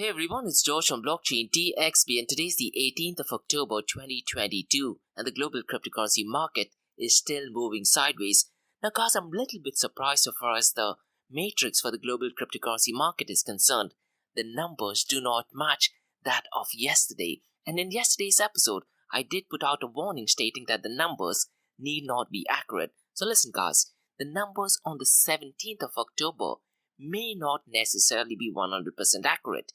Hey everyone, it's George from Blockchain TXP and today's the 18th of October 2022 and the global cryptocurrency market is still moving sideways. Now guys, I'm a little bit surprised so far as the matrix for the global cryptocurrency market is concerned. The numbers do not match that of yesterday, and in yesterday's episode, I did put out a warning stating that the numbers need not be accurate. So listen guys, the numbers on the 17th of October may not necessarily be 100% accurate.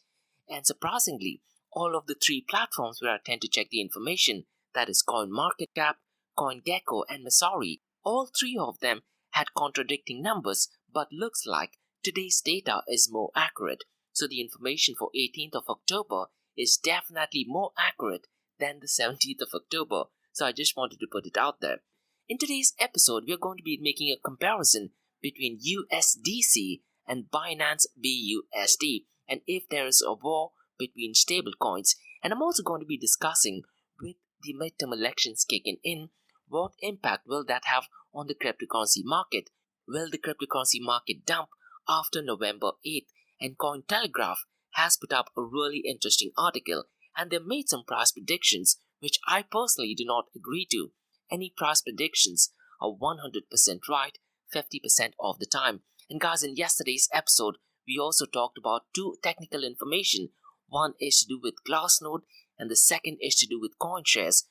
And surprisingly, all of the three platforms where I tend to check the information, that is CoinMarketCap, CoinGecko, and Messari, all three of them had contradicting numbers, but looks like today's data is more accurate. So the information for 18th of October is definitely more accurate than the 17th of October. So I just wanted to put it out there. In today's episode, we are going to be making a comparison between USDC and Binance BUSD, and if there is a war between stablecoins. And I'm also going to be discussing, with the midterm elections kicking in, what impact will that have on the cryptocurrency market? Will the cryptocurrency market dump after November 8th? And Cointelegraph has put up a really interesting article, and they made some price predictions which I personally do not agree to. Any price predictions are 100% right 50% of the time. And guys, in yesterday's episode, we also talked about two technical information. One is to do with Glassnode and the second is to do with CoinShares.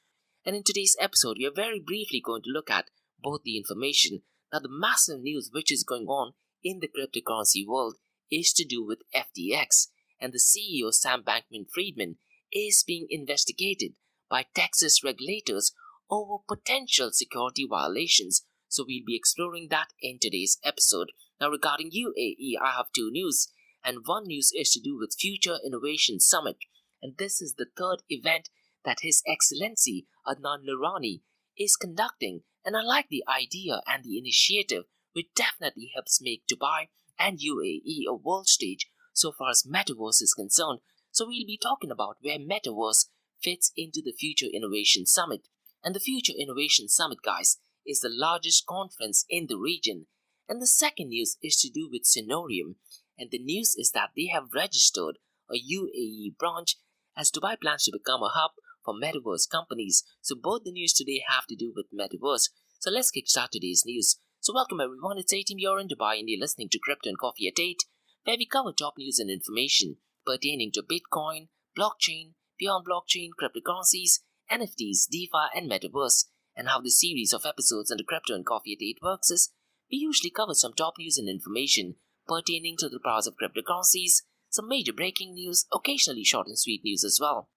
And in today's episode, we are very briefly going to look at both the information. Now, the massive news which is going on in the cryptocurrency world is to do with FTX. And the CEO, Sam Bankman-Fried, is being investigated by Texas regulators over potential security violations. So we'll be exploring that in today's episode. Now regarding UAE, I have two news, and one news is to do with Future Innovation Summit, and this is the third event that His Excellency Adnan Noorani is conducting, and I like the idea and the initiative, which definitely helps make Dubai and UAE a world stage so far as Metaverse is concerned. So we'll be talking about where Metaverse fits into the Future Innovation Summit, and the Future Innovation Summit, guys, is the largest conference in the region. And the second news is to do with Sensorium, and the news is that they have registered a UAE branch as Dubai plans to become a hub for Metaverse companies. So both the news today have to do with Metaverse. So let's kickstart today's news. So welcome everyone, it's 18 you're in Dubai and you're listening to Crypto and Coffee at 8, where we cover top news and information pertaining to Bitcoin, blockchain, beyond blockchain, cryptocurrencies, NFTs, DeFi and Metaverse. And how the series of episodes on the Crypto and Coffee at 8 works is, we usually cover some top news and information pertaining to the price of cryptocurrencies, some major breaking news, occasionally short and sweet news as well.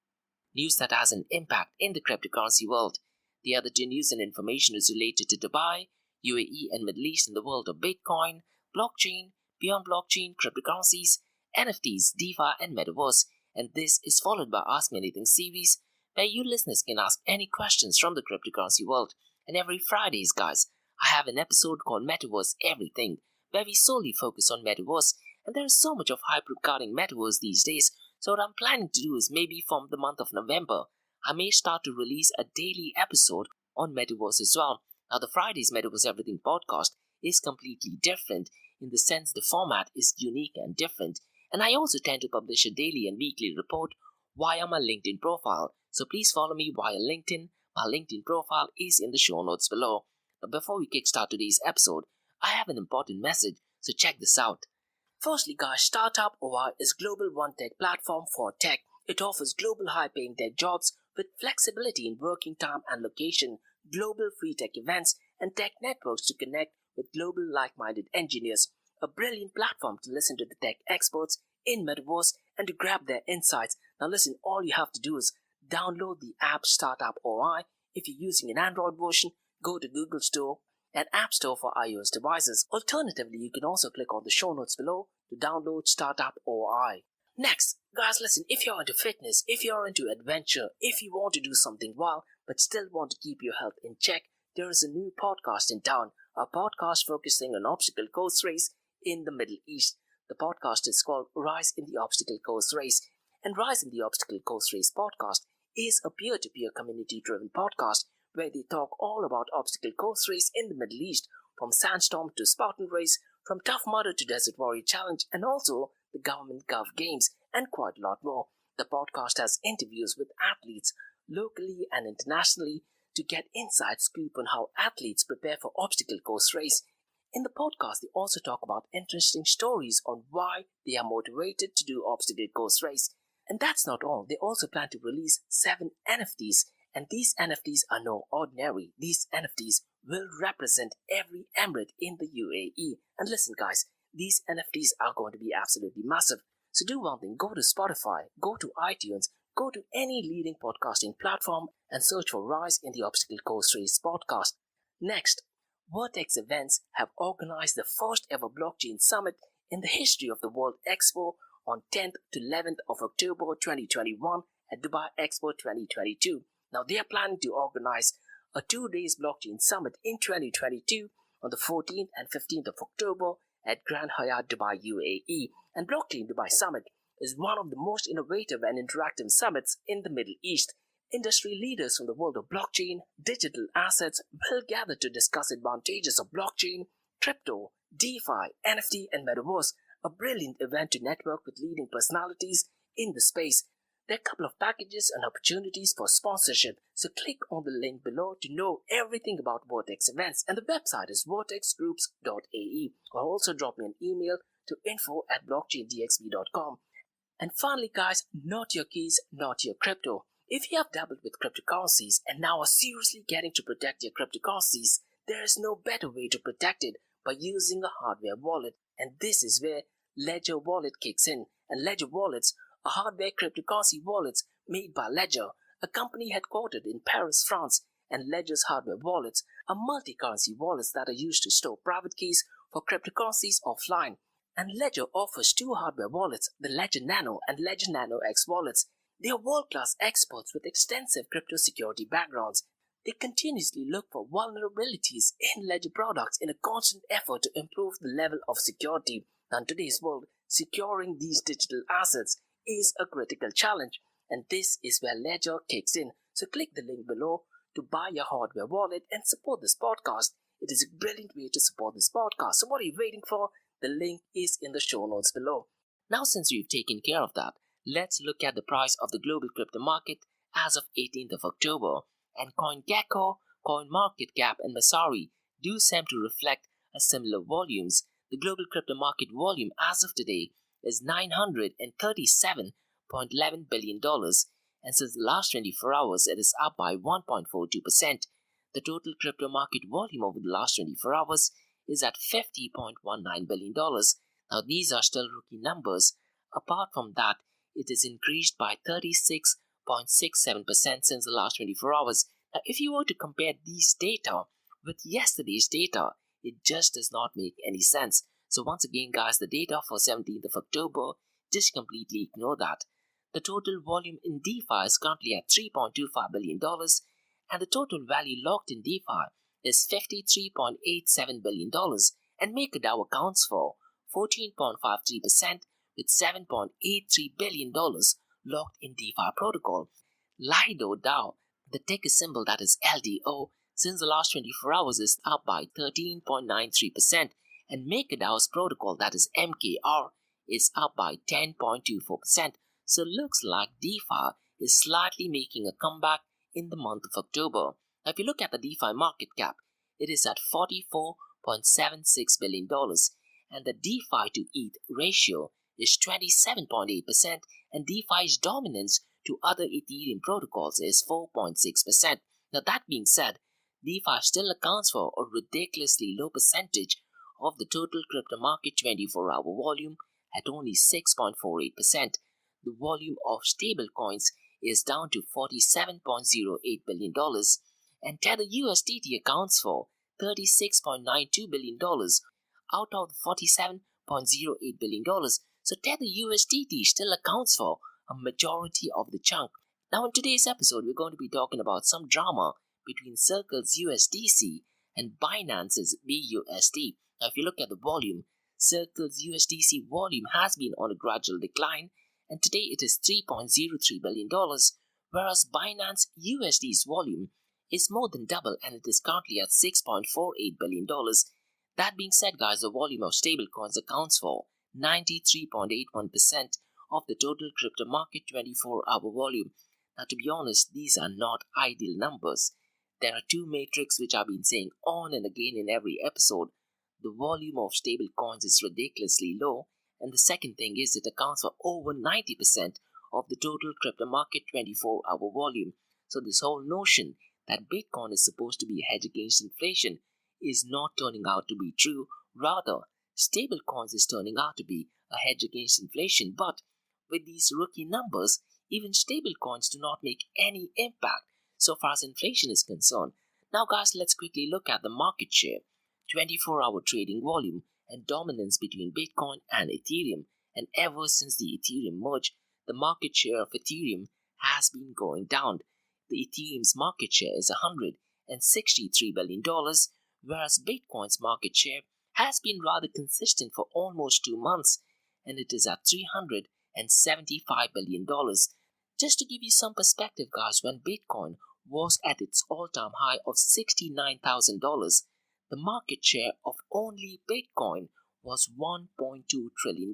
News that has an impact in the cryptocurrency world. The other two news and information is related to Dubai, UAE and Middle East in the world of Bitcoin, blockchain, beyond blockchain, cryptocurrencies, NFTs, DeFi and Metaverse. And this is followed by Ask Me Anything series, where you listeners can ask any questions from the cryptocurrency world. And every Fridays, guys, I have an episode called Metaverse Everything, where we solely focus on Metaverse, and there is so much of hype regarding Metaverse these days, so what I'm planning to do is maybe from the month of November, I may start to release a daily episode on Metaverse as well. Now the Friday's Metaverse Everything podcast is completely different in the sense the format is unique and different, and I also tend to publish a daily and weekly report via my LinkedIn profile, so please follow me via LinkedIn. My LinkedIn profile is in the show notes below. But before we kickstart today's episode, I have an important message, so check this out. Firstly guys, Startup OI is global one tech platform for tech. It offers global high-paying tech jobs with flexibility in working time and location, global free tech events, and tech networks to connect with global like-minded engineers. A brilliant platform to listen to the tech experts in Metaverse and to grab their insights. Now listen, all you have to do is download the app Startup OI. If you're using an Android version, go to Google Store and App Store for iOS devices. Alternatively, you can also click on the show notes below to download Startup OI. Next, guys, listen, if you're into fitness, if you're into adventure, if you want to do something wild but still want to keep your health in check, there is a new podcast in town, a podcast focusing on obstacle course race in the Middle East. The podcast is called Rise in the Obstacle Course Race, and Rise in the Obstacle Course Race podcast is a peer-to-peer community-driven podcast where they talk all about obstacle course race in the Middle East, from Sandstorm to Spartan race, from Tough Mudder to Desert Warrior Challenge, and also the Government Gov Games and quite a lot more. The podcast has interviews with athletes locally and internationally to get inside scoop on how athletes prepare for obstacle course race. In the podcast, they also talk about interesting stories on why they are motivated to do obstacle course race. And that's not all. They also plan to release 7 NFTs, and these NFTs are no ordinary. These NFTs will represent every emirate in the UAE. And listen guys, these NFTs are going to be absolutely massive. So do one thing, go to Spotify, go to iTunes, go to any leading podcasting platform and search for Rise in the Obstacle Course Race podcast. Next, Vertex Events have organized the first ever blockchain summit in the history of the World Expo on 10th to 11th of October 2021 at Dubai Expo 2022. Now they are planning to organize a 2-day blockchain summit in 2022 on the 14th and 15th of October at Grand Hyatt Dubai UAE. And Blockchain Dubai Summit is one of the most innovative and interactive summits in the Middle East. Industry leaders from the world of blockchain, digital assets will gather to discuss advantages of blockchain, crypto, DeFi, NFT and Metaverse, a brilliant event to network with leading personalities in the space. There are a couple of packages and opportunities for sponsorship, so click on the link below to know everything about Vertex Events, and the website is vertexgroups.ae, or also drop me an email to info@blockchaindxb.com. And finally guys, not your keys, not your crypto. If you have dabbled with cryptocurrencies and now are seriously getting to protect your cryptocurrencies, there is no better way to protect it by using a hardware wallet, and this is where Ledger Wallet kicks in. And Ledger Wallets are hardware cryptocurrency wallets made by Ledger, a company headquartered in Paris, France. And Ledger's hardware wallets are multi-currency wallets that are used to store private keys for cryptocurrencies offline. And Ledger offers 2 hardware wallets, the Ledger Nano and Ledger Nano X wallets. They are world-class experts with extensive crypto security backgrounds. They continuously look for vulnerabilities in Ledger products in a constant effort to improve the level of security. Now, in today's world, securing these digital assets is a critical challenge, and this is where Ledger kicks in. So click the link below to buy your hardware wallet and support this podcast. It is a brilliant way to support this podcast. So what are you waiting for? The link is in the show notes below. Now, since we've taken care of that, let's look at the price of the global crypto market as of 18th of October. And CoinGecko, CoinMarketCap and Masari do seem to reflect a similar volumes. The global crypto market volume as of today is $937.11 billion, and since the last 24 hours it is up by 1.42%. The total crypto market volume over the last 24 hours is at $50.19 billion. Now these are still rookie numbers. Apart from that, it is increased by 36.67% since the last 24 hours. Now if you were to compare these data with yesterday's data, it just does not make any sense. So once again guys, the data for 17th of October, just completely ignore that. The total volume in DeFi is currently at $3.25 billion, and the total value locked in DeFi is $53.87 billion, and MakerDAO accounts for 14.53% with $7.83 billion locked in DeFi protocol. Lido DAO, the ticker symbol that is LDO, since the last 24 hours is up by 13.93%, and MakerDAO's protocol that is MKR is up by 10.24%. So looks like DeFi is slightly making a comeback in the month of October. Now if you look at the DeFi market cap, it is at $44.76 billion, and the DeFi to ETH ratio is 27.8%, and DeFi's dominance to other Ethereum protocols is 4.6%. Now that being said, DeFi still accounts for a ridiculously low percentage of the total crypto market 24-hour volume at only 6.48%. The volume of stablecoins is down to $47.08 billion, and Tether USDT accounts for $36.92 billion out of the $47.08 billion. So Tether USDT still accounts for a majority of the chunk. Now in today's episode, we're going to be talking about some drama between Circle's USDC and Binance's BUSD. Now if you look at the volume, Circle's USDC volume has been on a gradual decline, and today it is $3.03 billion, whereas Binance USD's volume is more than double and it is currently at $6.48 billion. That being said guys, the volume of stablecoins accounts for 93.81% of the total crypto market 24-hour volume. Now, to be honest, these are not ideal numbers. There are two metrics which I've been saying on and again in every episode. The volume of stable coins is ridiculously low, and the second thing is it accounts for over 90% of the total crypto market 24-hour volume. So this whole notion that Bitcoin is supposed to be a hedge against inflation is not turning out to be true. Rather, stablecoins is turning out to be a hedge against inflation. But with these rookie numbers, even stablecoins do not make any impact so far as inflation is concerned. Now guys, let's quickly look at the market share, 24-hour trading volume, and dominance between Bitcoin and Ethereum. And ever since the Ethereum merge, the market share of Ethereum has been going down. The Ethereum's market share is $163 billion, whereas Bitcoin's market share has been rather consistent for almost 2 months, and it is at $375 billion. Just to give you some perspective, guys, when Bitcoin was at its all-time high of $69,000, the market share of only Bitcoin was $1.2 trillion.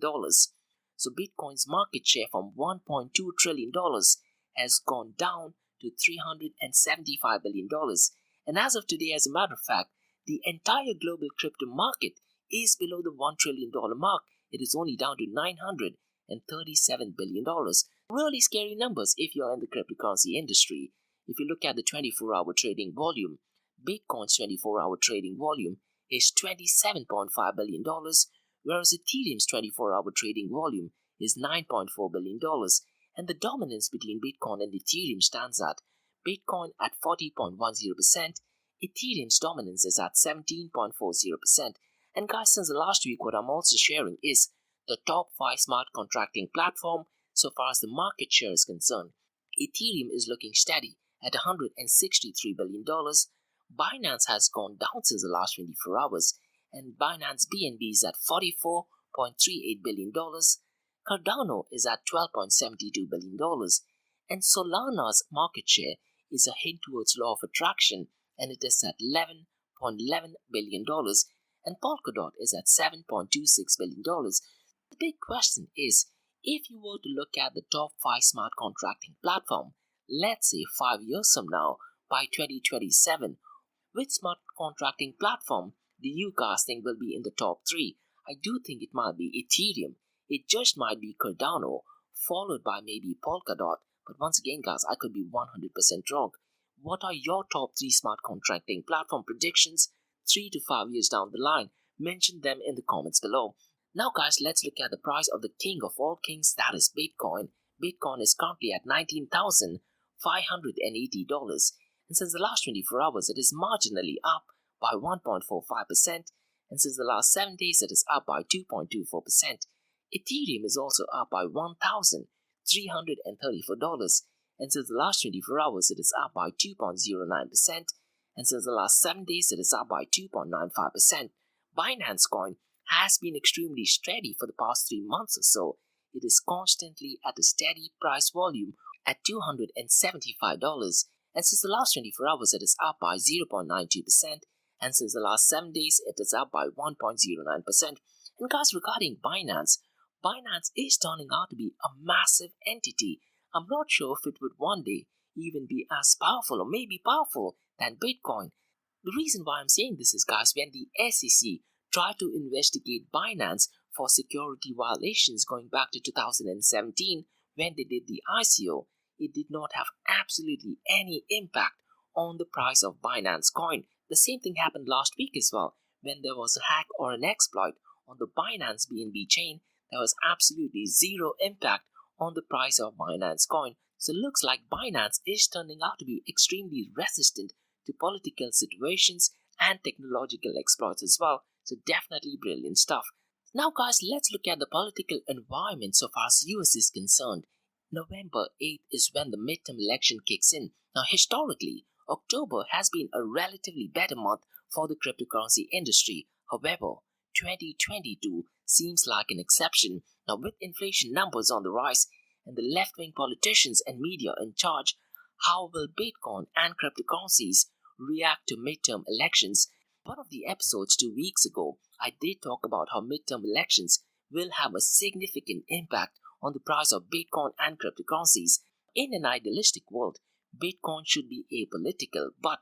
So Bitcoin's market share from $1.2 trillion has gone down to $375 billion. And as of today, as a matter of fact, the entire global crypto market is below the $1 trillion mark. It is only down to $937 billion. Really scary numbers if you're in the cryptocurrency industry. If you look at the 24-hour trading volume, Bitcoin's 24-hour trading volume is $27.5 billion, whereas Ethereum's 24-hour trading volume is $9.4 billion. And the dominance between Bitcoin and Ethereum stands at Bitcoin at 40.10%, Ethereum's dominance is at 17.40%. And guys, since the last week, what I'm also sharing is the top 5 smart contracting platform so far as the market share is concerned. Ethereum is looking steady at $163 billion. Binance has gone down since the last 24 hours, and Binance BNB is at $44.38 billion. Cardano is at $12.72 billion, and Solana's market share is a hint towards law of attraction, and it is at $11.11 billion, and Polkadot is at $7.26 billion. The big question is, if you were to look at the top 5 smart contracting platform, let's say 5 years from now, by 2027, which smart contracting platform do you guys think will be in the top 3? I do think it might be Ethereum. It just might be Cardano, followed by maybe Polkadot. But once again, guys, I could be 100% wrong. What are your top 3 smart contracting platform predictions 3 to 5 years down the line? Mention them in the comments below. Now, guys, let's look at the price of the king of all kings, that is Bitcoin. Bitcoin is currently at $19,580. And since the last 24 hours, it is marginally up by 1.45%. And since the last 7 days, it is up by 2.24%. Ethereum is also up by $1,334. And since the last 24 hours, it is up by 2.09%. And since the last 7 days, it is up by 2.95%. Binance Coin has been extremely steady for the past 3 months or so. It is constantly at a steady price volume at $275. And since the last 24 hours, it is up by 0.92%. And since the last 7 days, it is up by 1.09%. And guys, regarding Binance, Binance is turning out to be a massive entity. I'm not sure if it would one day even be as powerful or maybe powerful than Bitcoin. The reason why I'm saying this is, guys, when the SEC tried to investigate Binance for security violations going back to 2017 when they did the ICO, it did not have absolutely any impact on the price of Binance coin. The same thing happened last week as well. When there was a hack or an exploit on the Binance BNB chain, there was absolutely zero impact on the price of Binance coin. So it looks like Binance is turning out to be extremely resistant to political situations and technological exploits as well. So definitely brilliant stuff. Now guys, let's look at the political environment so far as US is concerned. November 8th is when the midterm election kicks in. Now historically, October has been a relatively better month for the cryptocurrency industry. However, 2022 seems like an exception. Now with inflation numbers on the rise and the left-wing politicians and media in charge, how will Bitcoin and cryptocurrencies react to midterm elections? One of the episodes 2 weeks ago, I did talk about how midterm elections will have a significant impact on the price of Bitcoin and cryptocurrencies. In an idealistic world, Bitcoin should be apolitical, but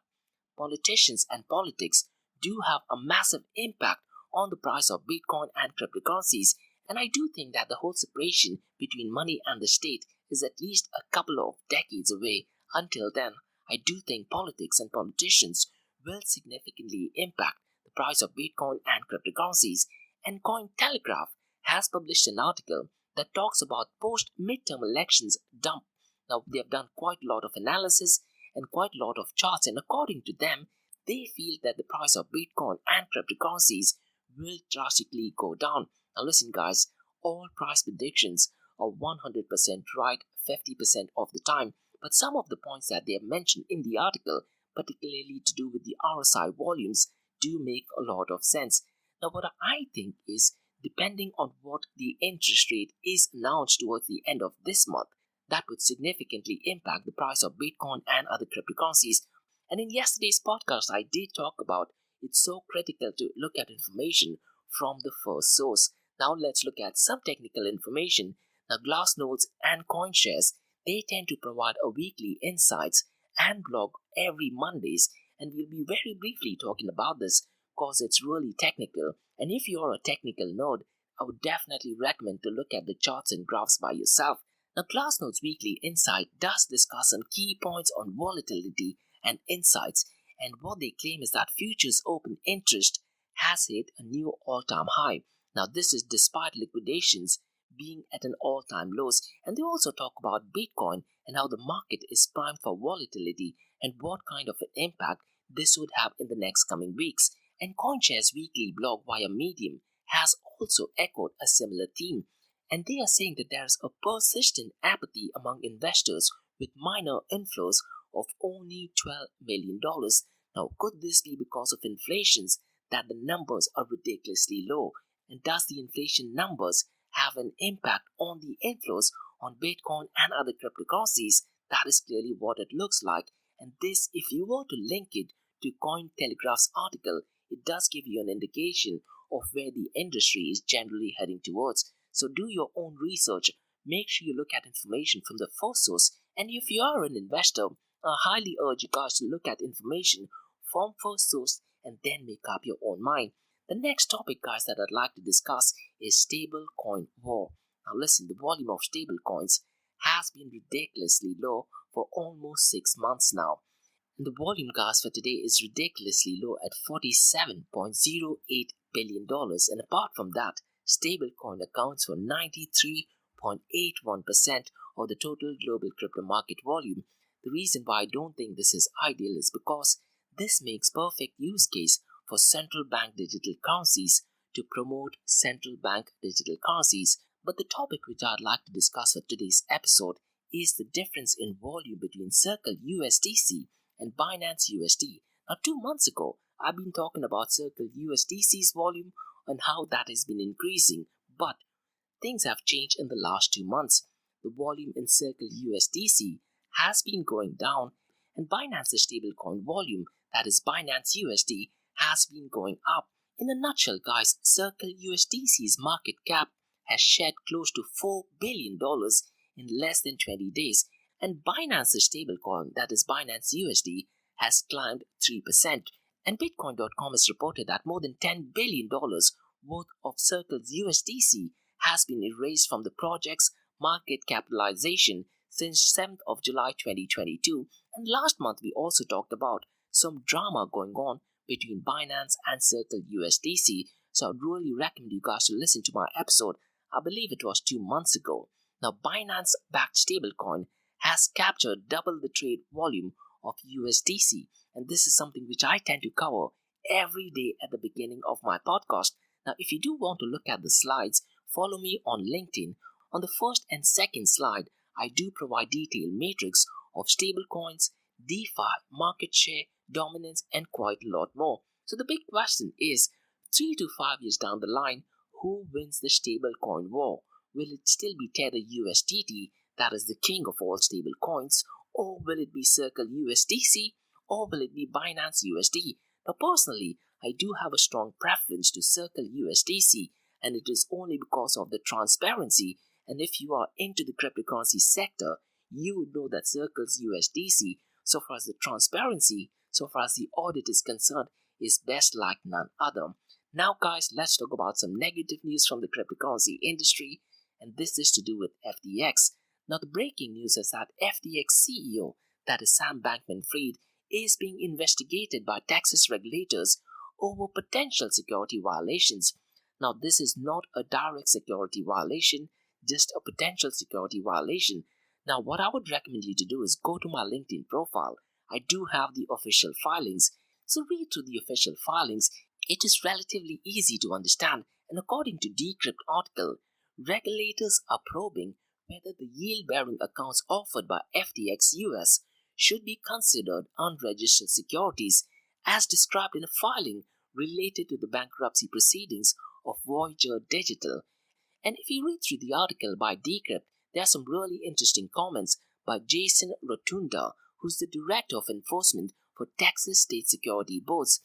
politicians and politics do have a massive impact on the price of Bitcoin and cryptocurrencies. And I do think that the whole separation between money and the state is at least a couple of decades away. Until then, I do think politics and politicians will significantly impact the price of Bitcoin and cryptocurrencies. And Cointelegraph has published an article that talks about post-midterm elections dump. Now, they have done quite a lot of analysis and quite a lot of charts, and according to them, they feel that the price of Bitcoin and cryptocurrencies will drastically go down. Now listen guys, all price predictions are 100% right 50% of the time, but some of the points that they have mentioned in the article, particularly to do with the RSI volumes, do make a lot of sense. Now what I think is, depending on what the interest rate is announced towards the end of this month, that would significantly impact the price of Bitcoin and other cryptocurrencies. And in yesterday's podcast, I did talk about it's so critical to look at information from the first source. Now let's look at some technical information. Now Glassnodes and CoinShares, they tend to provide a weekly insights and blog every Mondays, and we'll be very briefly talking about this because it's really technical. And if you're a technical nerd, I would definitely recommend to look at the charts and graphs by yourself. Now Glassnode's weekly insight does discuss some key points on volatility and insights, and what they claim is that futures open interest has hit a new all-time high. Now this is despite liquidations being at an all-time lows, and they also talk about Bitcoin and how the market is primed for volatility and what kind of an impact this would have in the next coming weeks. And CoinShares weekly blog via Medium has also echoed a similar theme, and they are saying that there is a persistent apathy among investors with minor inflows of only $12 million. Now, could this be because of inflations that the numbers are ridiculously low? And does the inflation numbers have an impact on the inflows on Bitcoin and other cryptocurrencies? That is clearly what it looks like. And this, if you were to link it to Cointelegraph's article, it does give you an indication of where the industry is generally heading towards. So do your own research. Make sure you look at information from the first source. And if you are an investor, I highly urge you guys to look at information from first source and then make up your own mind. The next topic, guys, that I'd like to discuss is stablecoin war. Now listen, the volume of stablecoins has been ridiculously low for almost 6 months now. And the volume, guys, for today is ridiculously low at $47.08 billion. And apart from that, stablecoin accounts for 93.81% of the total global crypto market volume. The reason why I don't think this is ideal is because this makes perfect use case for central bank digital currencies to promote central bank digital currencies. But the topic which I'd like to discuss for today's episode is the difference in volume between Circle USDC and Binance USD. Now 2 months ago, I've been talking about Circle USDC's volume and how that has been increasing, but things have changed in the last 2 months. The volume in Circle USDC has been going down, and Binance's stablecoin volume, that is Binance USD, has been going up. In a nutshell, guys, Circle USDC's market cap has shed close to $4 billion in less than 20 days, and Binance's stablecoin, that is Binance USD, has climbed 3%. And Bitcoin.com has reported that more than $10 billion worth of Circle's USDC has been erased from the project's market capitalization since 7th of July 2022. And last month we also talked about some drama going on between Binance and Circle USDC. So I'd really recommend you guys to listen to my episode. I believe it was 2 months ago. Now Binance-backed stablecoin has captured double the trade volume of USDC. And this is something which I tend to cover every day at the beginning of my podcast. Now if you do want to look at the slides, follow me on LinkedIn. On the first and second slide, I do provide detailed matrix of stablecoins, DeFi, market share, dominance, and quite a lot more. So the big question is, 3 to 5 years down the line, who wins the stablecoin war? Will it still be Tether USDT, that is the king of all stablecoins, or will it be Circle USDC, or will it be Binance USD? Now personally, I do have a strong preference to Circle USDC, and it is only because of the transparency And if you are into the cryptocurrency sector, you would know that Circle's USDC, so far as the transparency, so far as the audit is concerned, is best like none other. Now guys, let's talk about some negative news from the cryptocurrency industry, and this is to do with FTX. Now the breaking news is that FTX CEO, that is Sam Bankman-Fried, is being investigated by Texas regulators over potential security violations. Now this is not a direct security violation, just a potential security violation. Now what I would recommend you to do is go to my LinkedIn profile. I do have the official filings, so read through the official filings. It is relatively easy to understand, and according to Decrypt article, regulators are probing whether the yield-bearing accounts offered by FTX US should be considered unregistered securities, as described in a filing related to the bankruptcy proceedings of Voyager Digital. And if you read through the article by Decrypt, there are some really interesting comments by Jason Rotunda, who's the Director of Enforcement for Texas State Security Boards.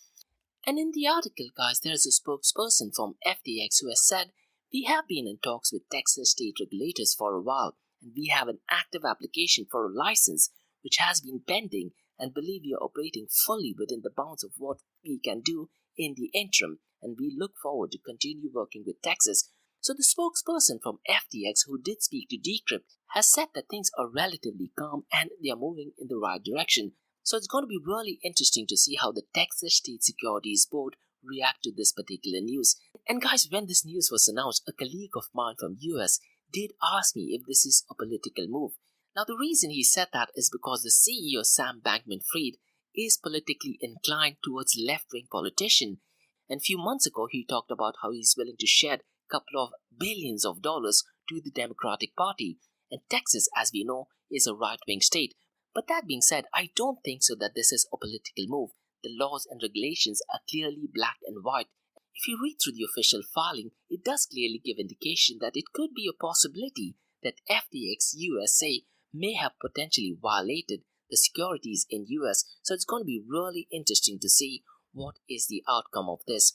And in the article, guys, there's a spokesperson from FTX who has said, "We have been in talks with Texas state regulators for a while, and we have an active application for a license which has been pending, and believe we are operating fully within the bounds of what we can do in the interim, and we look forward to continue working with Texas." So the spokesperson from FTX, who did speak to Decrypt, has said that things are relatively calm and they are moving in the right direction. So it's going to be really interesting to see how the Texas State Securities Board react to this particular news. And guys, when this news was announced, a colleague of mine from US did ask me if this is a political move. Now the reason he said that is because the CEO Sam Bankman-Fried is politically inclined towards left-wing politician. And a few months ago he talked about how he's willing to shed a couple of billions of dollars to the Democratic Party. And Texas, as we know, is a right-wing state. But that being said, I don't think so that this is a political move. The laws and regulations are clearly black and white. If you read through the official filing, it does clearly give indication that it could be a possibility that FTX USA may have potentially violated the securities in US. So it's going to be really interesting to see what is the outcome of this.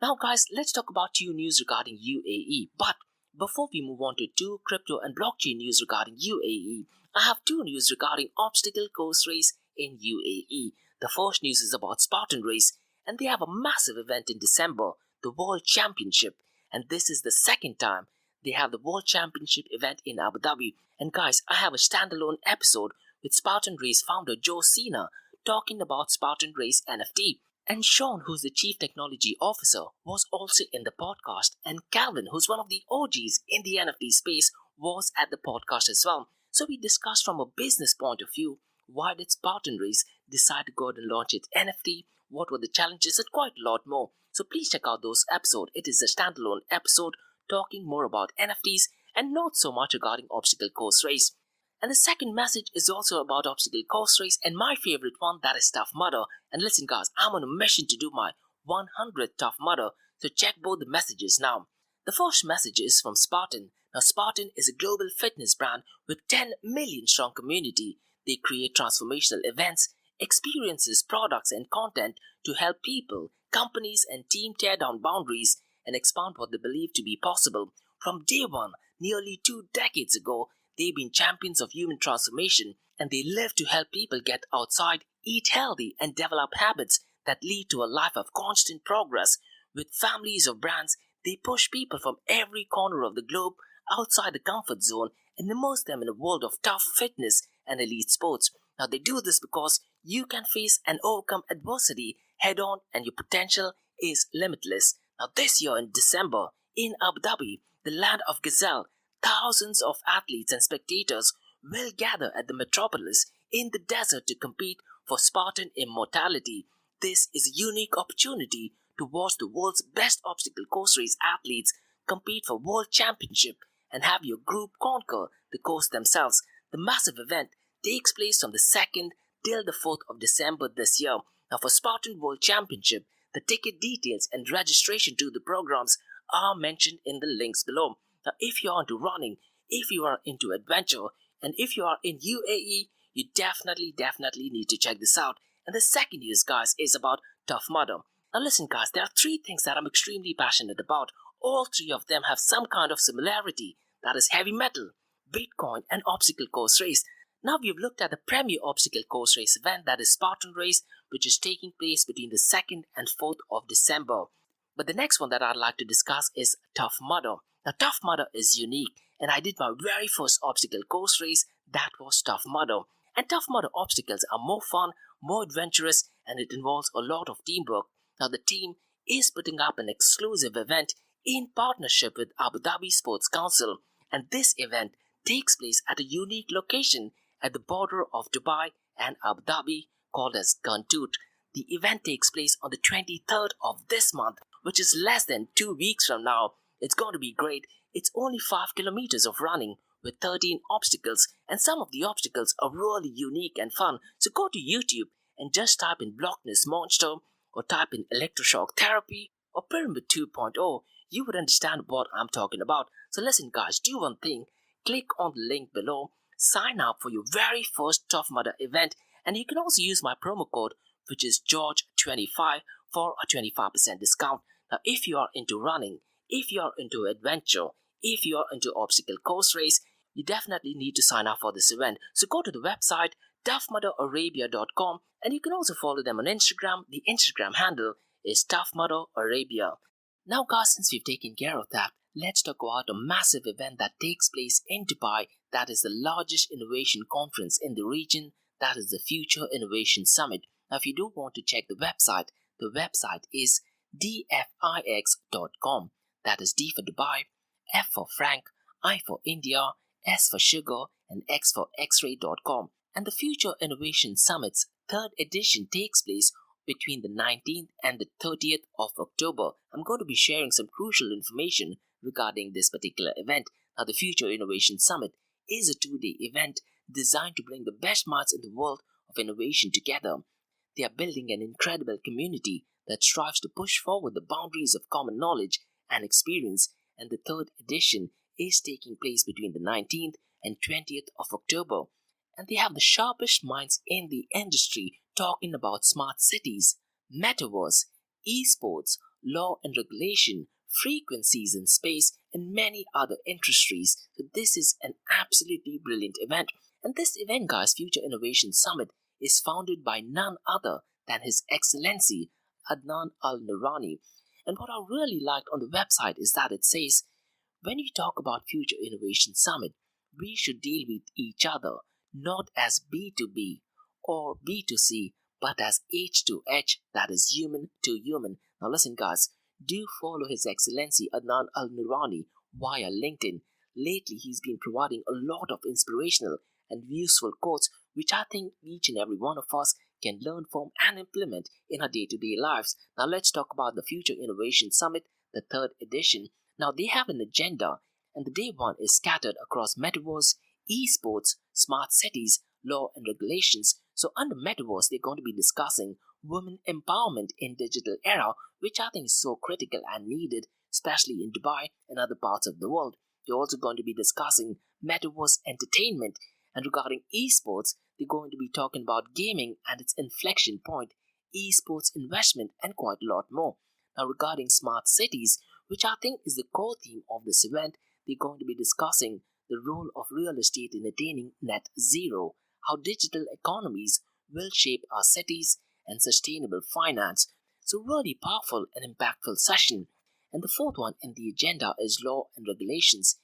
Now guys, let's talk about two news regarding UAE. But before we move on to two crypto and blockchain news regarding UAE, I have two news regarding obstacle course race in UAE. The first news is about Spartan race, and they have a massive event in December, the World Championship. And this is the second time they have the World Championship event in Abu Dhabi. And guys, I have a standalone episode with Spartan Race founder Joe Cena talking about Spartan Race NFT. And Sean, who's the Chief Technology Officer, was also in the podcast. And Calvin, who's one of the OGs in the NFT space, was at the podcast as well. So we discussed from a business point of view, why did Spartan Race decide to go ahead and launch its NFT, what were the challenges, and quite a lot more. So please check out those episodes. It is a standalone episode talking more about NFTs and not so much regarding obstacle course race. And the second message is also about obstacle course race and my favorite one, that is Tough Mudder. And listen guys, I'm on a mission to do my 100th Tough Mudder, so check both the messages now. The first message is from Spartan. Now Spartan is a global fitness brand with 10 million strong community. They create transformational events, experiences, products and content to help people, companies and teams tear down boundaries and expand what they believe to be possible. From day one, nearly 2 decades ago, they've been champions of human transformation, and they live to help people get outside, eat healthy and develop habits that lead to a life of constant progress. With families of brands, they push people from every corner of the globe outside the comfort zone and immerse them in a world of tough fitness and elite sports. Now they do this because you can face and overcome adversity head on and your potential is limitless. Now this year in December in Abu Dhabi, the land of Gazelle, thousands of athletes and spectators will gather at the metropolis in the desert to compete for Spartan immortality. This is a unique opportunity to watch the world's best obstacle course race athletes compete for world championship and have your group conquer the course themselves. The massive event takes place from the 2nd till the 4th of December this year. Now for Spartan World Championship, the ticket details and registration to the programs are mentioned in the links below. Now if you are into running, if you are into adventure, and if you are in UAE, you definitely need to check this out. And the second news, guys, is about Tough Mudder. Now listen guys, there are 3 things that I'm extremely passionate about. All 3 of them have some kind of similarity. that is heavy metal, Bitcoin, and obstacle course race. Now we've looked at the premier obstacle course race event, that is Spartan race, which is taking place between the 2nd and 4th of December. But the next one that I'd like to discuss is Tough Mudder. Now Tough Mudder is unique, and I did my very first obstacle course race, that was Tough Mudder. And Tough Mudder obstacles are more fun, more adventurous, and it involves a lot of teamwork. Now the team is putting up an exclusive event in partnership with Abu Dhabi Sports Council, and this event takes place at a unique location at the border of Dubai and Abu Dhabi called as Gantoot. The event takes place on the 23rd of this month, which is less than 2 weeks from now. It's going to be great. It's only 5 kilometers of running with 13 obstacles, and some of the obstacles are really unique and fun. So go to YouTube and just type in Block Ness Monster or type in electroshock therapy or pyramid 2.0. You would understand what I'm talking about. So listen guys, do one thing. Click on the link below. Sign up for your very first Tough Mudder event, and you can also use my promo code, which is George25, for a 25% discount. Now if you are into running, if you are into adventure, if you are into obstacle course race, you definitely need to sign up for this event. So go to the website toughmudderarabia.com, and you can also follow them on Instagram. The Instagram handle is toughmudderarabia. Now guys, since we've taken care of that, let's talk about a massive event that takes place in Dubai, that is the largest innovation conference in the region, that is the Future Innovation Summit. Now if you do want to check the website is dfix.com. That is D for Dubai, F for Frank, I for India, S for Sugar, and X for X-ray.com. And the Future Innovation Summit's 3rd edition takes place between the 19th and the 30th of October. I'm going to be sharing some crucial information regarding this particular event. Now, the Future Innovation Summit is a 2-day event designed to bring the best minds in the world of innovation together. They are building an incredible community that strives to push forward the boundaries of common knowledge and experience, and the 3rd edition is taking place between the 19th and 20th of October. And they have the sharpest minds in the industry talking about smart cities, metaverse, esports, law and regulation, frequencies in space, and many other industries. So this is an absolutely brilliant event. And this event, guys, Future Innovation Summit, is founded by none other than His Excellency Adnan Al-Nourani. And what I really liked on the website is that it says, when we talk about Future Innovation Summit, we should deal with each other not as B2B or B2C, but as H2H, that is human to human. Now listen guys, do follow His Excellency Adnan Al-Nourani via LinkedIn. Lately he's been providing a lot of inspirational and useful quotes which I think each and every one of us can learn from and implement in our day-to-day lives. Now let's talk about the Future Innovation Summit, the 3rd edition. Now they have an agenda, and the day one is scattered across metaverse, esports, smart cities, law and regulations. So under metaverse, they're going to be discussing women empowerment in digital era, which I think is so critical and needed, especially in Dubai and other parts of the world. They're also going to be discussing metaverse entertainment, and regarding esports, they're going to be talking about gaming and its inflection point, esports investment, and quite a lot more. Now regarding smart cities, which I think is the core theme of this event, they're going to be discussing the role of real estate in attaining net zero, how digital economies will shape our cities, and sustainable finance. So really powerful and impactful session. And the 4th one in the agenda is law and regulations,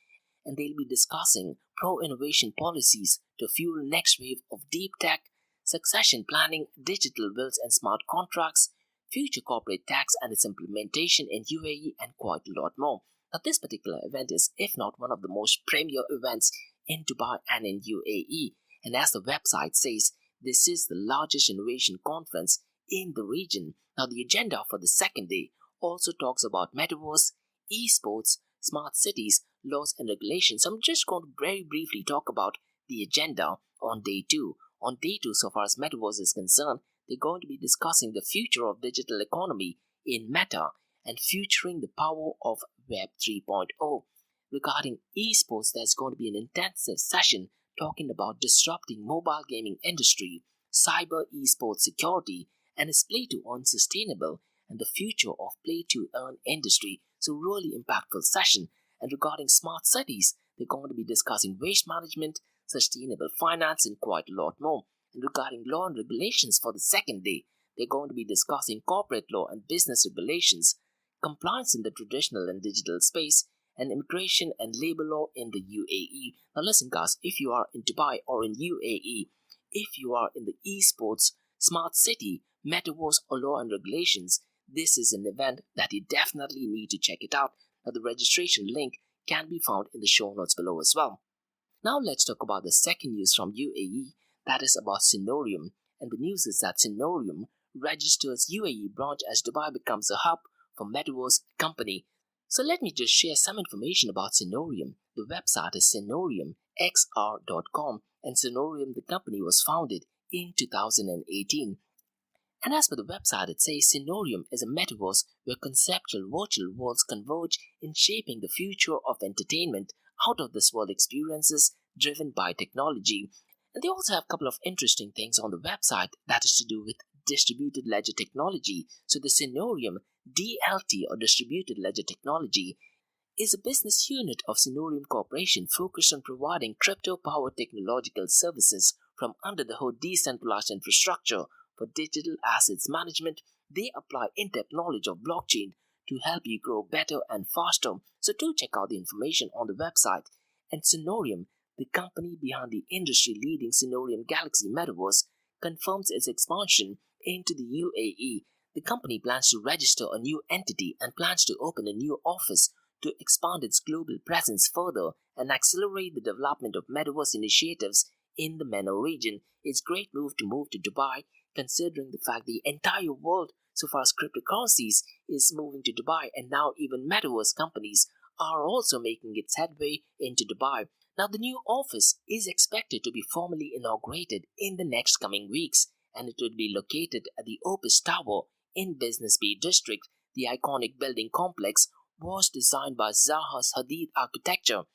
and they'll be discussing pro-innovation policies to fuel next wave of deep tech, succession planning, digital wills and smart contracts, future corporate tax and its implementation in UAE, and quite a lot more. Now this particular event is, if not one of the most premier events in Dubai and in UAE, and as the website says, this is the largest innovation conference in the region. Now the agenda for the 2nd day also talks about metaverse, esports, smart cities, laws and regulations. I'm just going to very briefly talk about the agenda on day 2. On day 2, so far as metaverse is concerned, they're going to be discussing the future of digital economy in Meta and featuring the power of Web 3.0. Regarding esports, there's going to be an intensive session talking about disrupting mobile gaming industry, cyber esports security, and its play to earn sustainable, and the future of play to earn industry. So really impactful session. And regarding smart cities, they're going to be discussing waste management, sustainable finance, and quite a lot more. And regarding law and regulations for the second day, they're going to be discussing corporate law and business regulations, compliance in the traditional and digital space, and immigration and labor law in the UAE. Now listen guys, if you are in Dubai or in UAE, if you are in the esports, smart city, metaverse or law and regulations, this is an event that you definitely need to check it out. Now the registration link can be found in the show notes below as well. Now let's talk about the second news from UAE, that is about Sensorium. And the news is that Sensorium registers UAE branch as Dubai becomes a hub for Metaverse company. So let me just share some information about Sensorium. The website is sensoriumxr.com, and Sensorium, the company, was founded in 2018. And as per the website, it says Sensorium is a metaverse where conceptual virtual worlds converge in shaping the future of entertainment out of this world experiences driven by technology. And they also have a couple of interesting things on the website that is to do with distributed ledger technology. So the Sensorium DLT or distributed ledger technology is a business unit of Sensorium Corporation focused on providing crypto-powered technological services from under the hood decentralized infrastructure for digital assets management. They apply in-depth knowledge of blockchain to help you grow better and faster. So do check out the information on the website. And Sensorium, the company behind the industry-leading Sensorium Galaxy Metaverse, confirms its expansion into the UAE. The company plans to register a new entity and plans to open a new office to expand its global presence further and accelerate the development of Metaverse initiatives in the MENA region. It's a great move to Dubai, considering the fact the entire world, so far as cryptocurrencies, is moving to Dubai, and now even Metaverse companies are also making its headway into Dubai. Now the new office is expected to be formally inaugurated in the next coming weeks, and it would be located at the Opus Tower in Business Bay District. The iconic building complex was designed by Zaha Hadid Architecture.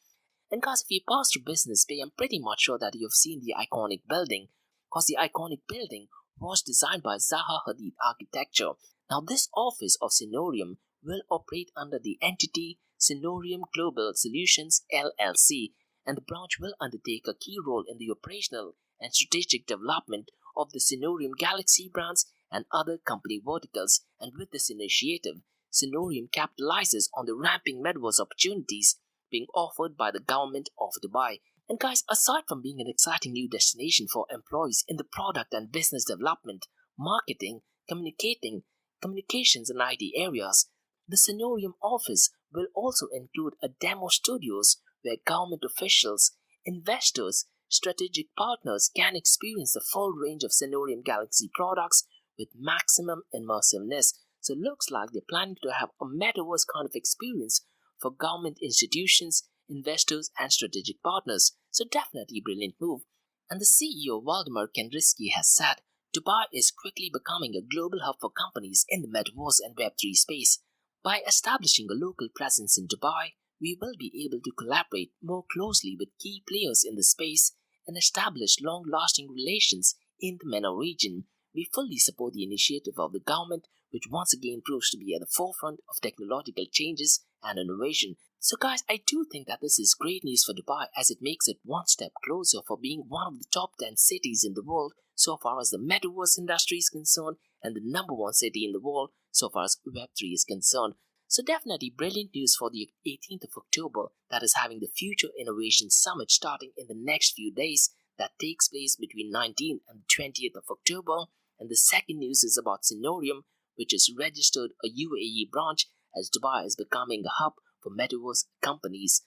And guys, if you pass through Business Bay, I'm pretty much sure that you've seen the iconic building, because the iconic building was designed by Zaha Hadid Architecture. Now this office of Sensorium will operate under the entity Sensorium Global Solutions LLC, and the branch will undertake a key role in the operational and strategic development of the Sensorium Galaxy brands and other company verticals. And with this initiative, Sensorium capitalizes on the ramping metaverse opportunities being offered by the government of Dubai. And guys, aside from being an exciting new destination for employees in the product and business development, marketing, communications and IT areas, the Sensorium office will also include a demo studios where government officials, investors, strategic partners can experience the full range of Sensorium Galaxy products with maximum immersiveness. So it looks like they're planning to have a metaverse kind of experience for government institutions, investors, and strategic partners. So definitely a brilliant move. And the CEO Valdemar Kenrisky has said, Dubai is quickly becoming a global hub for companies in the metaverse and Web3 space. By establishing a local presence in Dubai, we will be able to collaborate more closely with key players in the space and establish long-lasting relations in the MENA region. We fully support the initiative of the government, which once again proves to be at the forefront of technological changes and innovation. So guys, I do think that this is great news for Dubai, as it makes it one step closer for being one of the top 10 cities in the world so far as the metaverse industry is concerned, and the number one city in the world so far as Web3 is concerned. So definitely brilliant news for the 18th of October, that is having the Future Innovation Summit starting in the next few days, that takes place between 19th and 20th of October. And the second news is about Sensorium, which has registered a UAE branch as Dubai is becoming a hub for metaverse companies.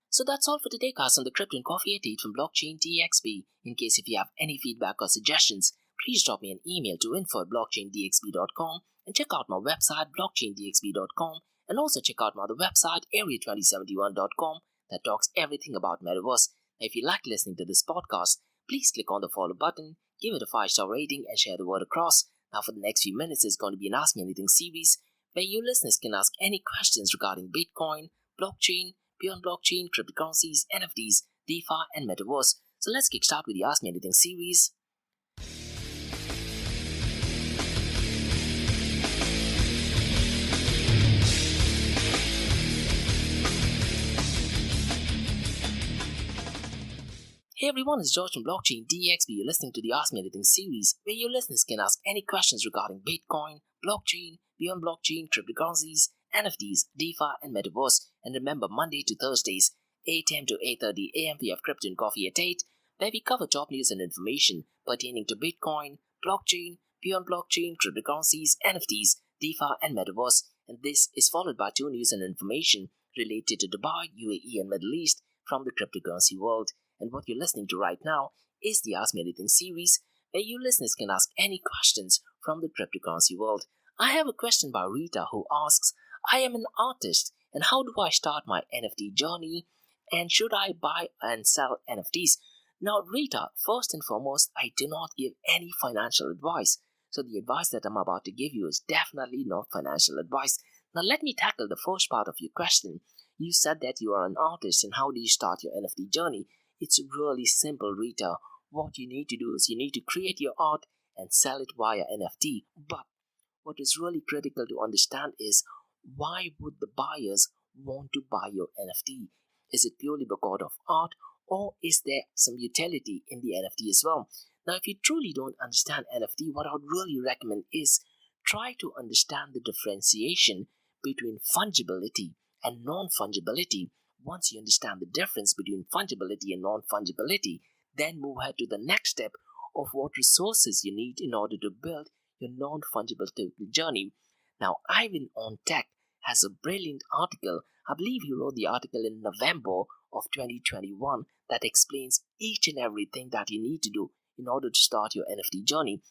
So that's all for today, guys, on the Crypto and Coffee Update from Blockchain DXB. In case if you have any feedback or suggestions, please drop me an email to info@blockchaindxb.com, and check out my website blockchaindxb.com, and also check out my other website area2071.com that talks everything about Metaverse. Now, if you like listening to this podcast, please click on the follow button, give it a 5-star rating, and share the word across. Now for the next few minutes is going to be an Ask Me Anything series, where you listeners can ask any questions regarding Bitcoin, blockchain, beyond blockchain, cryptocurrencies, NFTs, DeFi, and Metaverse. So let's kick start with the Ask Me Anything series. Hey everyone, it's George from Blockchain DXB. You're listening to the Ask Me Anything series, where your listeners can ask any questions regarding Bitcoin, blockchain, beyond blockchain, cryptocurrencies, NFTs, DeFi, and Metaverse. And remember, Monday to Thursdays, 8 a.m. to 8:30 a.m. we have Crypto and Coffee at 8, where we cover top news and information pertaining to Bitcoin, blockchain, beyond blockchain, cryptocurrencies, NFTs, DeFi, and Metaverse. And this is followed by 2 news and information related to Dubai, UAE, and Middle East from the cryptocurrency world. And what you're listening to right now is the Ask Me Anything series, where you listeners can ask any questions from the cryptocurrency world. I have a question by Rita who asks, I am an artist, and how do I start my NFT journey? And should I buy and sell NFTs? Now, Rita, first and foremost, I do not give any financial advice. So the advice that I'm about to give you is definitely not financial advice. Now, let me tackle the first part of your question. You said that you are an artist, and how do you start your NFT journey? It's really simple, Rita. What you need to do is you need to create your art and sell it via NFT. But what is really critical to understand is, why would the buyers want to buy your NFT? Is it purely because of art, or is there some utility in the NFT as well? Now, if you truly don't understand NFT, what I would really recommend is try to understand the differentiation between fungibility and non-fungibility. Once you understand the difference between fungibility and non-fungibility, then move ahead to the next step of what resources you need in order to build your non-fungible token journey. Now, Ivan on Tech has a brilliant article. I believe he wrote the article in November of 2021 that explains each and everything that you need to do in order to start your NFT journey.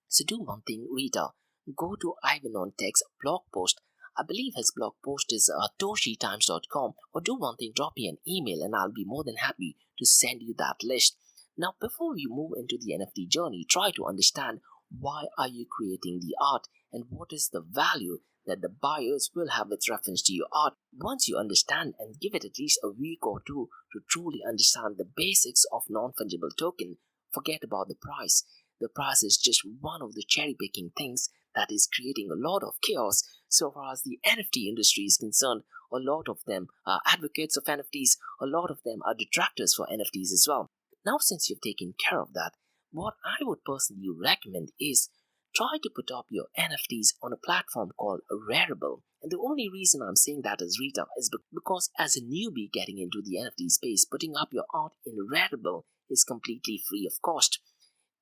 So do one thing, Rita. Go to Ivan on Tech's blog post. I believe his blog post is toshitimes.com, or do one thing, drop me an email and I'll be more than happy to send you that list. Now, before we move into the NFT journey, try to understand, why are you creating the art and what is the value that the buyers will have with reference to your art. Once you understand and give it at least a week or two to truly understand the basics of non-fungible token, forget about the price. The price is just one of the cherry-picking things that is creating a lot of chaos. So far as the NFT industry is concerned, a lot of them are advocates of NFTs, a lot of them are detractors for NFTs as well. Now, since you've taken care of that, what I would personally recommend is try to put up your NFTs on a platform called Rarible. And the only reason I'm saying that is, Rita, is because as a newbie getting into the NFT space, putting up your art in Rarible is completely free of cost.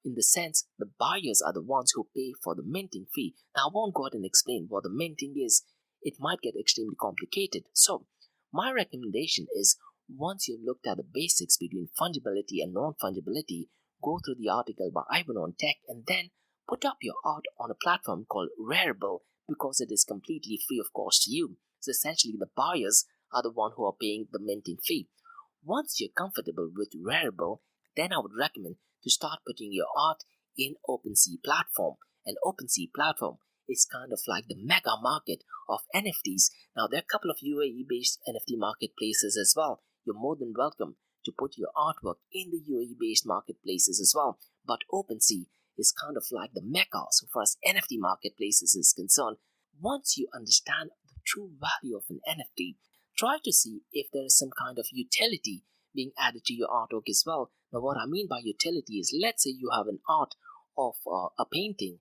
In the sense, the buyers are the ones who pay for the minting fee. Now, I won't go ahead and explain what the minting is. It might get extremely complicated. So, my recommendation is, once you've looked at the basics between fungibility and non-fungibility, go through the article by Ivan on Tech and then put up your art on a platform called Rarible, because it is completely free of cost to you. So essentially, the buyers are the one who are paying the minting fee. Once you're comfortable with Rarible, then I would recommend to start putting your art in OpenSea platform. And OpenSea platform is kind of like the mega market of NFTs. Now, there are a couple of UAE-based NFT marketplaces as well. You're more than welcome to put your artwork in the UAE-based marketplaces as well. But OpenSea is kind of like the mecca so far as NFT marketplaces is concerned. Once you understand the true value of an NFT, try to see if there is some kind of utility being added to your artwork as well. Now, what I mean by utility is, let's say you have an art of a painting.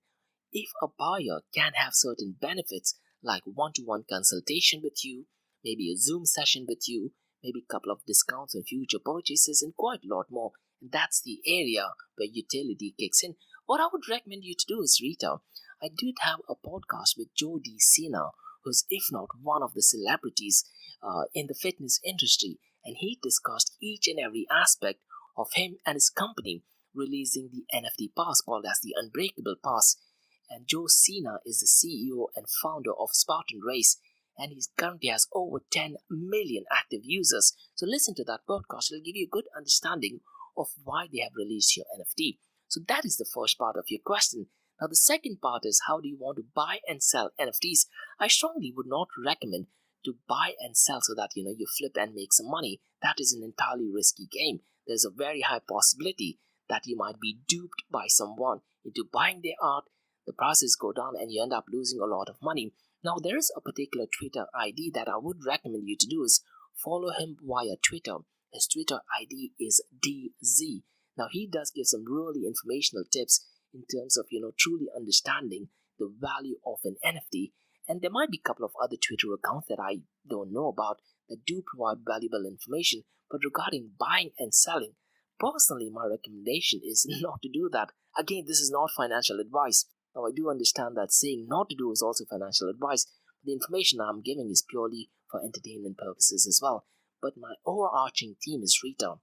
If a buyer can have certain benefits like one-to-one consultation with you, maybe a Zoom session with you, maybe a couple of discounts on future purchases, and quite a lot more, and that's the area where utility kicks in. What I would recommend you to do is, Rita, I did have a podcast with Joe DeCina, who's if not one of the celebrities in the fitness industry, and he discussed each and every aspect of him and his company releasing the NFT pass called as the Unbreakable Pass. And Joe Cena is the CEO and founder of Spartan race, and he currently has over 10 million active users. So listen to that podcast. It'll give you a good understanding of why they have released your NFT. So that is the first part of your question. Now, the second part is, how do you want to buy and sell NFTs? I strongly would not recommend to buy and sell so that you flip and make some money. That is an entirely risky game. There's a very high possibility that you might be duped by someone into buying their art. The prices go down and you end up losing a lot of money. Now, there is a particular Twitter ID that I would recommend you to do is follow him via Twitter. His Twitter ID is DZ. Now he does give some really informational tips in terms of truly understanding the value of an NFT. And there might be a couple of other Twitter accounts that I don't know about that do provide valuable information. But regarding buying and selling, personally, my recommendation is not to do that. Again, this is not financial advice. Now, I do understand that saying not to do is also financial advice. The information I'm giving is purely for entertainment purposes as well. But my overarching theme is retail.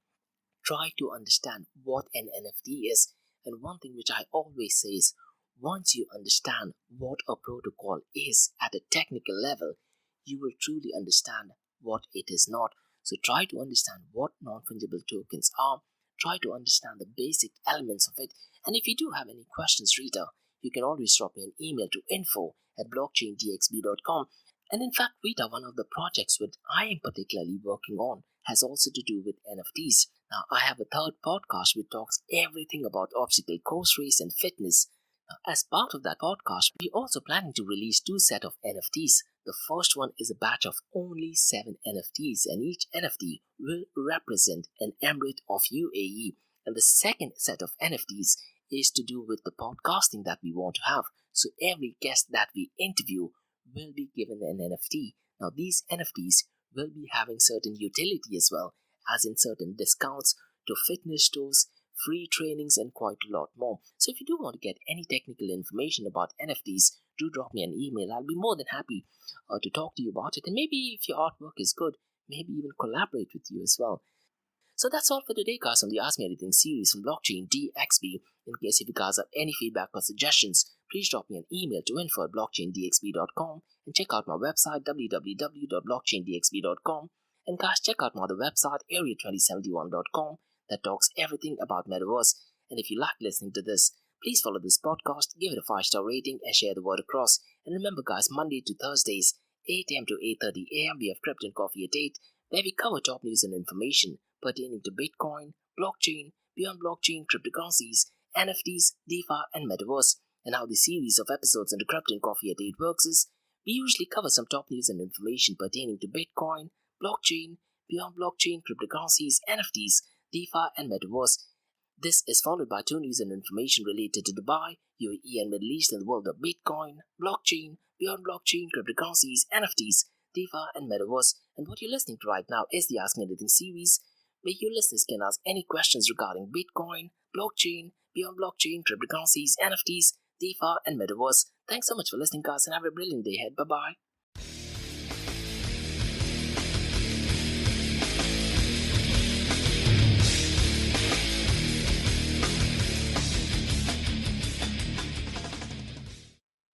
Try to understand what an NFT is. And one thing which I always say is, once you understand what a protocol is at a technical level, you will truly understand what it is not. So try to understand what non-fungible tokens are. Try to understand the basic elements of it. And if you do have any questions, Rita, you can always drop me an email to info@blockchaindxb.com. And in fact, Rita, one of the projects which I am particularly working on has also to do with NFTs. Now, I have a third podcast which talks everything about obstacle course race and fitness. Now, as part of that podcast, we're also planning to release two sets of NFTs. The first one is a batch of only 7 NFTs, and each NFT will represent an emirate of UAE. And the second set of NFTs is to do with the podcasting that we want to have. So every guest that we interview will be given an NFT. Now, these NFTs will be having certain utility as well, as in certain discounts to fitness stores, free trainings, and quite a lot more. So if you do want to get any technical information about NFTs, do drop me an email. I'll be more than happy to talk to you about it. And maybe if your artwork is good, maybe even collaborate with you as well. So that's all for today, guys, on the Ask Me Anything series from Blockchain DXB. In case if you guys have any feedback or suggestions, please drop me an email to info@blockchaindxb.com and check out my website www.blockchaindxb.com. And guys, check out my other website area2071.com that talks everything about Metaverse. And if you like listening to this, please follow this podcast, give it a 5-star rating, and share the word across. And remember, guys, Monday to Thursdays, 8 a.m. to 8:30 a.m., we have Crypto and Coffee at 8, where we cover top news and information pertaining to Bitcoin, blockchain, beyond blockchain, cryptocurrencies, NFTs, DeFi, and Metaverse. And how the series of episodes on the Crypto and Coffee at 8 works is, we usually cover some top news and information pertaining to Bitcoin, blockchain, beyond blockchain, cryptocurrencies, NFTs, DeFi, and Metaverse. This is followed by 2 news and information related to Dubai, UAE, and Middle East in the world of Bitcoin, blockchain, beyond blockchain, cryptocurrencies, NFTs, DeFi, and Metaverse. And what you're listening to right now is the Ask Me Anything series, where you listeners can ask any questions regarding Bitcoin, blockchain, beyond blockchain, cryptocurrencies, NFTs, DeFi, and Metaverse. Thanks so much for listening, guys, and have a brilliant day ahead. Bye-bye.